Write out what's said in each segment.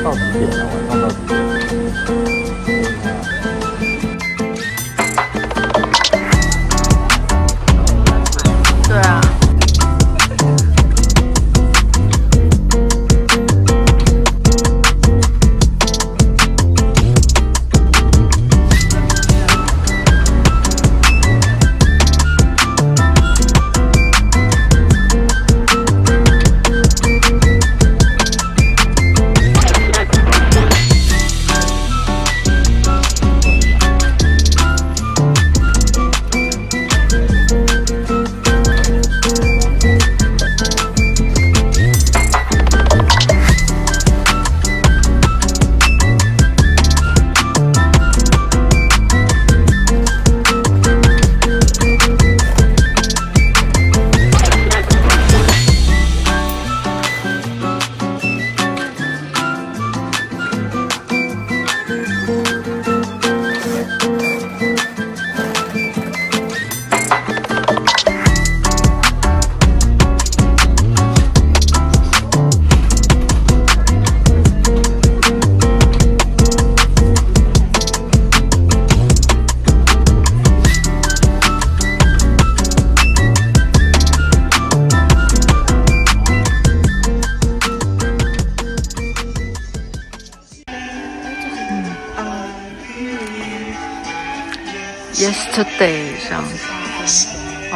到几点啊？晚上到几点？对啊。Yesterday 这样子，哦。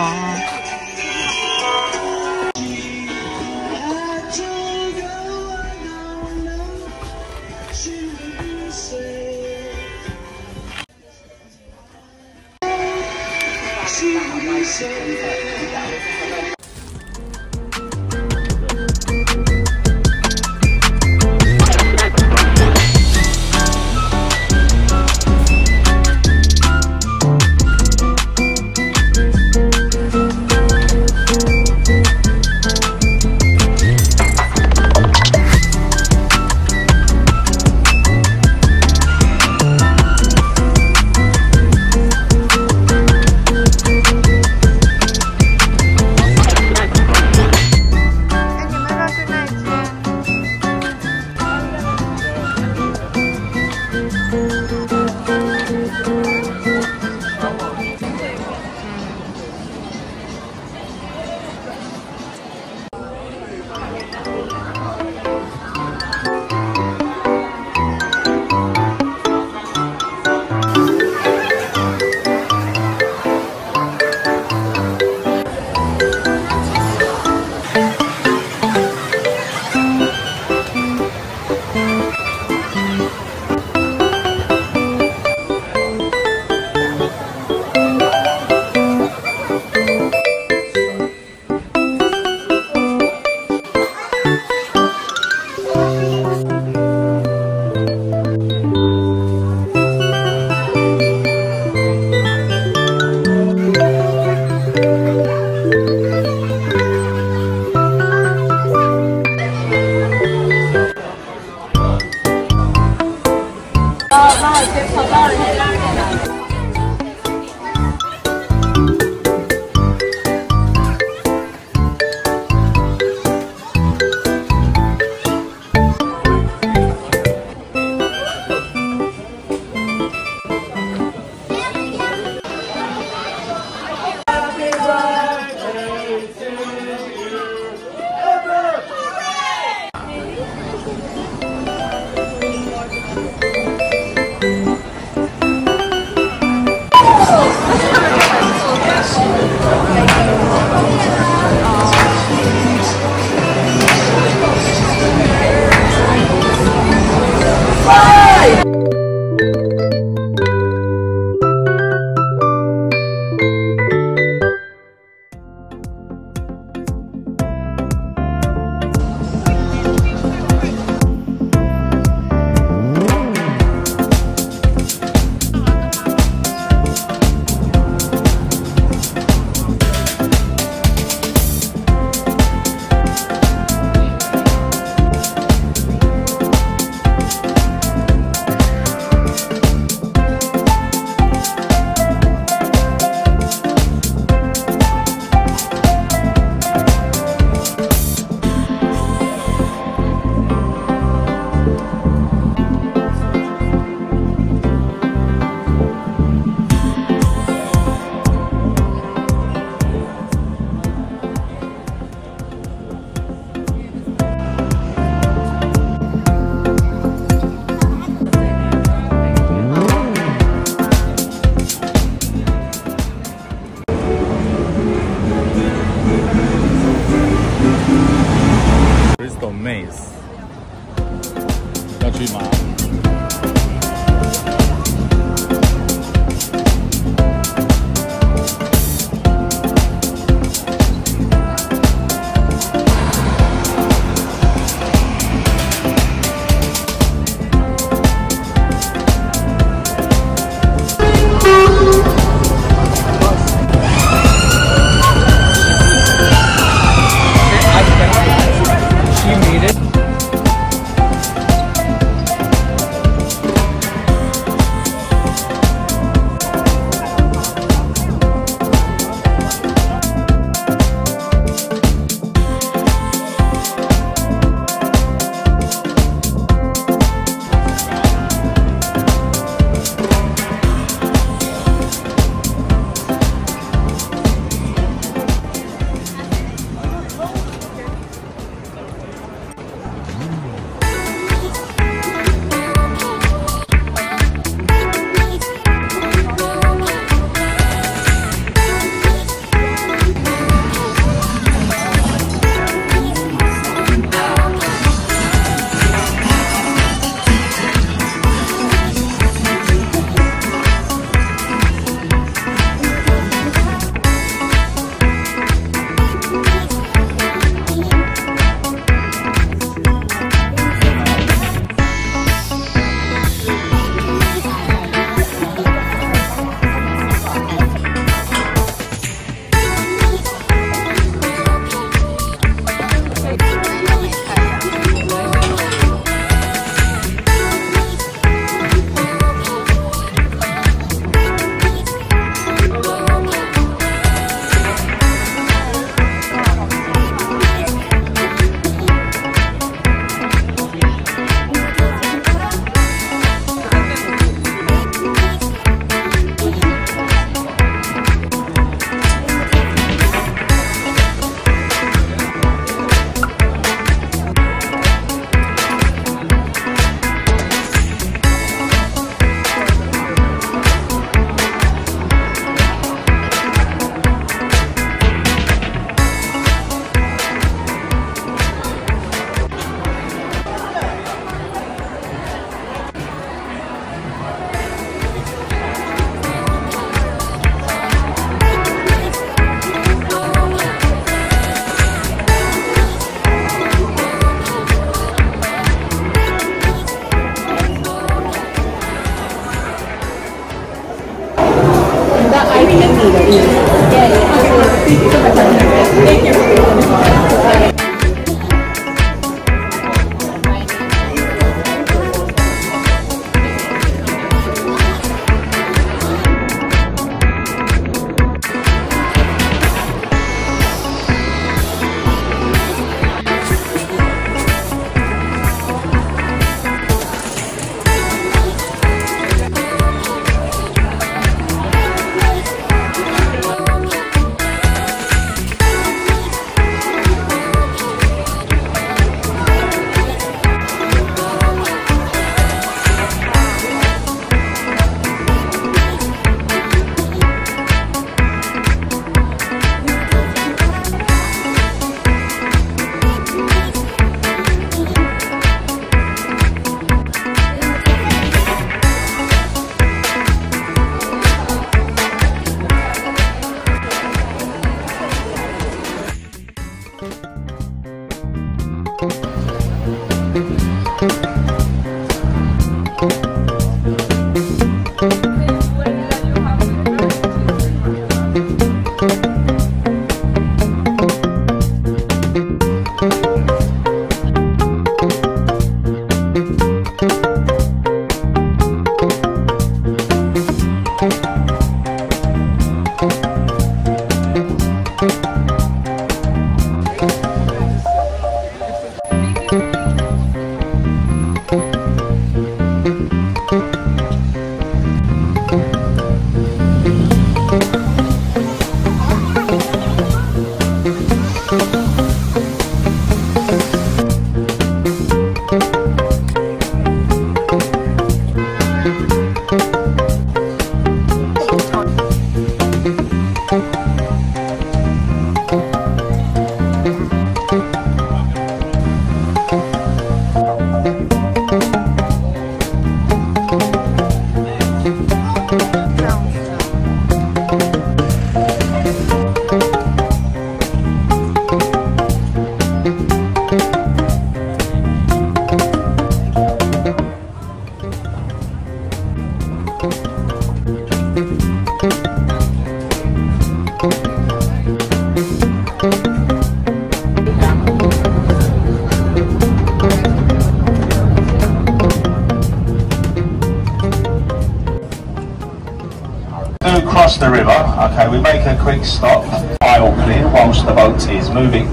Cross the river. Okay, we make a quick stop, aisle clear whilst the boat is moving.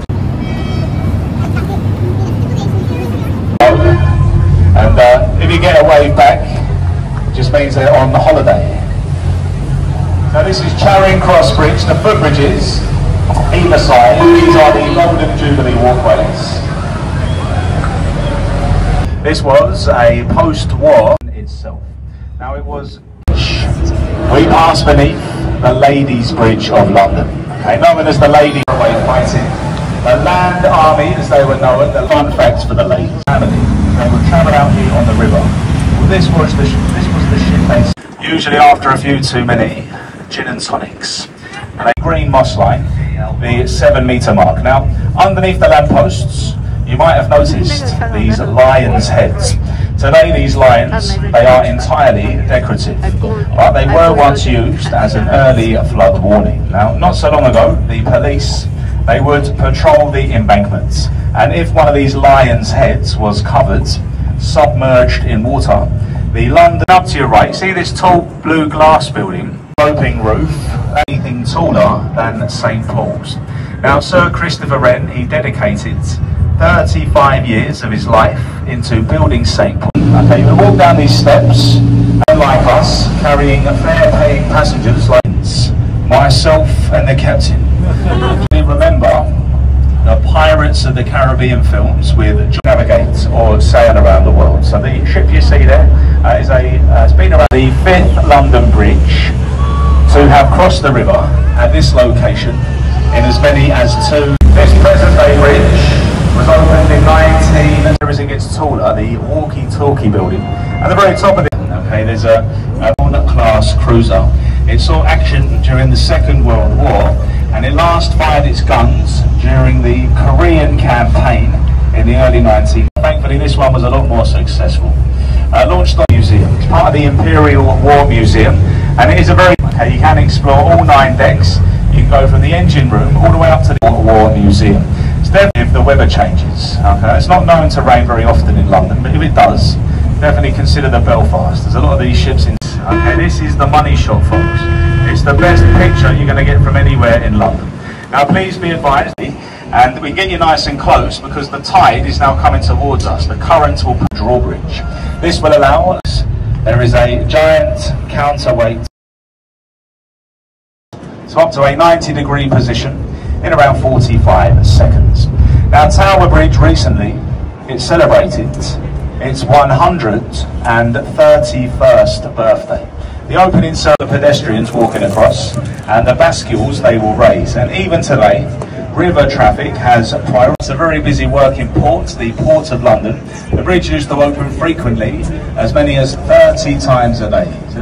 And if you get a wave back, it just means they're on the holiday. So this is Charing Cross Bridge, the footbridges either side. These are the Golden Jubilee walkways. This was a post-war itself. Now it was. We pass beneath the Ladies' Bridge of London, okay, known as the Ladies' Away fighting. The Land Army, as they were known, the fun facts for the ladies. Family, they would travel out here on the river. Well, this was the ship base. Usually after a few too many gin and tonics. And a green moss line, the 7-metre mark. Now, underneath the lampposts, you might have noticed these lions' heads. Today these lions, they are entirely decorative, but they were once used as an early flood warning. Now, not so long ago, the police, they would patrol the embankments, and if one of these lions' heads was covered, submerged in water, the London, up to your right, see this tall blue glass building, sloping roof, anything taller than St. Paul's. Now, Sir Christopher Wren, he dedicated 35 years of his life into building St. Paul. Okay, you walk down these steps, and like us, carrying fare-paying passengers like myself and the captain. Remember the Pirates of the Caribbean films with navigate or sail around the world. So the ship you see there is it's been around the 5th London Bridge to have crossed the river at this location in as many as 2. This present-day bridge was opened in 19. Everything gets taller. The walkie-talkie building at the very top of it. Okay, there's a class cruiser. It saw action during the Second World War, and it last fired its guns during the Korean campaign in the early 1900s. Thankfully, this one was a lot more successful. Launched on the museum. It's part of the Imperial War Museum, and it is a very. Okay, you can explore all 9 decks. You can go from the engine room all the way up to the War Museum. It's definitely if the weather changes. Okay, it's not known to rain very often in London, but if it does, definitely consider the Belfast. There's a lot of these ships in. Okay, this is the money shot, folks. It's the best picture you're going to get from anywhere in London. Now, please be advised, and we get you nice and close because the tide is now coming towards us. The current will put drawbridge. This will allow us. There is a giant counterweight. So up to a 90-degree position in around 45 seconds. Now, Tower Bridge recently, it celebrated its 131st birthday. The opening serve the pedestrians walking across, and the bascules they will raise. And even today, river traffic has priority. It's a very busy working port, the Port of London. The bridge used to open frequently, as many as 30 times a day. So